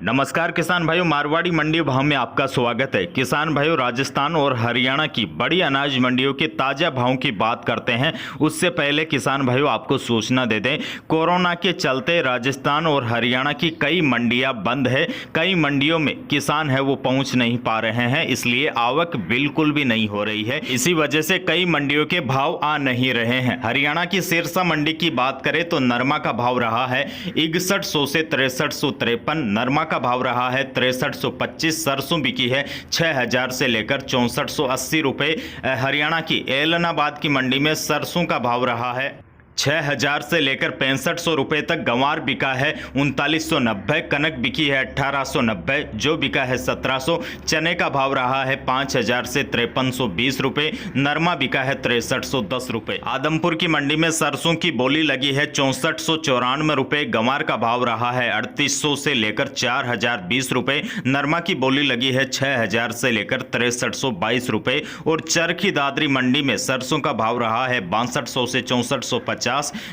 नमस्कार किसान भाइयों, मारवाड़ी मंडी भाव में आपका स्वागत है। किसान भाइयों, राजस्थान और हरियाणा की बड़ी अनाज मंडियों के ताजा भाव की बात करते हैं। उससे पहले किसान भाइयों आपको सूचना दे दें, कोरोना के चलते राजस्थान और हरियाणा की कई मंडियां बंद है। कई मंडियों में किसान है वो पहुंच नहीं पा रहे हैं, इसलिए आवक बिल्कुल भी नहीं हो रही है। इसी वजह से कई मंडियों के भाव आ नहीं रहे हैं। हरियाणा की सिरसा मंडी की बात करें तो नरमा का भाव रहा है 6100 से 6353। नरमा का भाव रहा है 6325। सरसों बिकी है 6000 से लेकर 6480 रुपए। हरियाणा की एलनाबाद की मंडी में सरसों का भाव रहा है 6000 से लेकर 6500 रुपए तक। गंवार बिका है 3990। कनक बिकी है 1890। जो बिका है 1700। चने का भाव रहा है 5000 से 5320 रुपए। नरमा बिका है 6310 रुपए। आदमपुर की मंडी में सरसों की बोली लगी है 6494 रुपए। गंवार का भाव रहा है 3800 से लेकर 4020 रुपए। नरमा की बोली लगी है 6000 से लेकर 6322 रुपए। और चरखी दादरी मंडी में सरसों का भाव रहा है 6200 से 6450,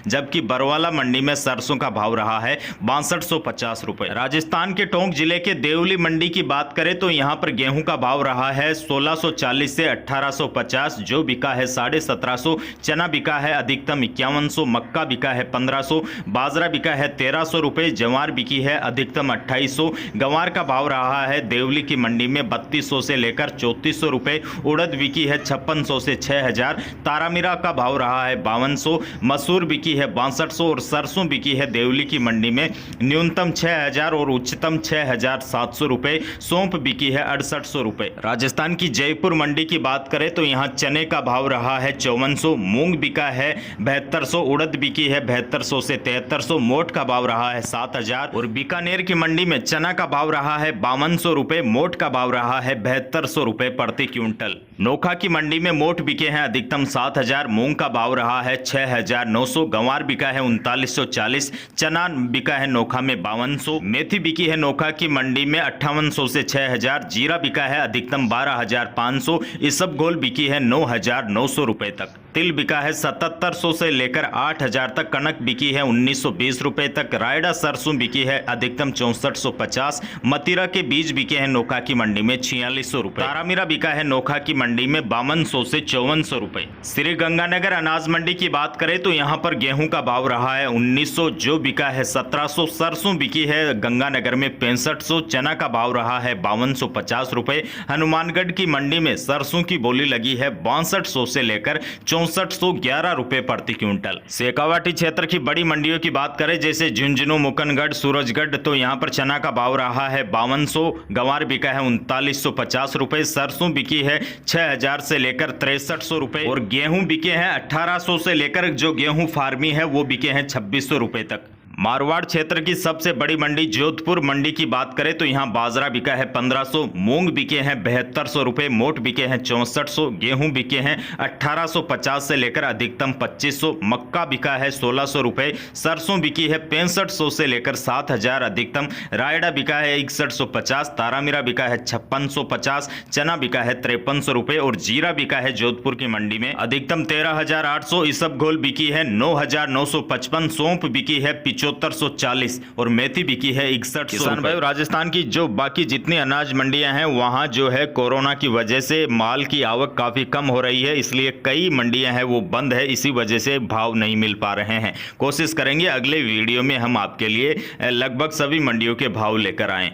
जबकि बरवाला मंडी में सरसों का भाव रहा है 6250 रुपए। राजस्थान के टोंक जिले के देवली मंडी की बात करें तो यहां पर गेहूं का भाव रहा है 1640 से 1850। जो बिका है 1750। चना बिका है अधिकतम 5100। मक्का बिका है 1500। बाजरा बिका है 1300 रुपए। जवार बिकी है अधिकतम 2800। गंवार का भाव रहा है देवली की मंडी में 3200 से लेकर 3400 रुपए। उड़द बिकी है 5600 से 6000। तारामीरा का भाव रहा है 5200। मसूर बिकी है 6200। और सरसों बिकी है देवली की मंडी में न्यूनतम 6000 और उच्चतम 6700 रुपए। सौंफ बिकी है 6800 रुपए। राजस्थान की जयपुर मंडी की बात करें तो यहां चने का भाव रहा है 5400। मूंग बिका है 7200। उड़द बिकी है 7200 से 7300। मोट का भाव रहा है 7000। और बीकानेर की मंडी में चना का भाव रहा है 5200 रुपए। मोट का भाव रहा है 7200 रुपए प्रति क्विंटल। नोखा की मंडी में मोट बिके हैं अधिकतम 7000। मूंग का भाव रहा है 6900। गंवार बिका है 3940। चना बिका है नोखा में 5200। मेथी बिकी है नोखा की मंडी में 5800 से 6000। जीरा बिका है अधिकतम 12500। इसबगोल बिकी है 9900 रुपए तक। तिल बिका है 7700 से लेकर 8000 तक। कनक बिकी है 1920 रुपए तक। रायडा सरसों बिकी है अधिकतम 6450। मतीरा के बीज बिके हैं नोखा की मंडी में 4600 रुपए। तारामीरा बिका है नोखा की मंडी में 5200 से 5400 रुपए। श्री गंगानगर अनाज मंडी की बात करें तो यहां पर गेहूं का भाव रहा है 1900। जो बिका है 1700। सरसों बिकी है गंगानगर में 6500। चना का भाव रहा है 5250 रुपए। हनुमानगढ़ की मंडी में सरसों की बोली लगी है 6200 से लेकर 6411 रुपए प्रति क्विंटल। शेखावाटी क्षेत्र की बड़ी मंडियों की बात करें जैसे झुंझुनू, मुकनगढ़, सूरजगढ़, तो यहां पर चना का भाव रहा है 5200। गंवार बिका है 3950 रुपए। सरसों बिकी है 6000 से लेकर 6300 रुपए। और गेहूं बिके हैं 1800 से लेकर जो गेहूं फार्मी है वो बिके हैं 2600 रुपए तक। मारवाड़ क्षेत्र की सबसे बड़ी मंडी जोधपुर मंडी की बात करें तो यहां बाजरा बिका है 1500। मूंग बिके हैं 7200 रुपए। मोट बिके हैं 6400। गेहूं बिके हैं 1850 से लेकर अधिकतम 2500। मक्का बिका है 1600 रुपए। सरसों बिकी है 6500 से लेकर 7000 अधिकतम। रायडा बिका है 6150। तारामीरा बिका है 5650। चना बिका है 5300 रुपए। और जीरा बिका है जोधपुर की मंडी में अधिकतम 13800। इसबगोल बिकी है 9955। सौंफ बिकी है 7440। और मेथी बिकी है 6100। किसान भाई, राजस्थान की जो बाकी जितनी अनाज मंडियां हैं वहां जो है कोरोना की वजह से माल की आवक काफी कम हो रही है, इसलिए कई मंडियां हैं वो बंद है। इसी वजह से भाव नहीं मिल पा रहे हैं। कोशिश करेंगे अगले वीडियो में हम आपके लिए लगभग सभी मंडियों के भाव लेकर आएं।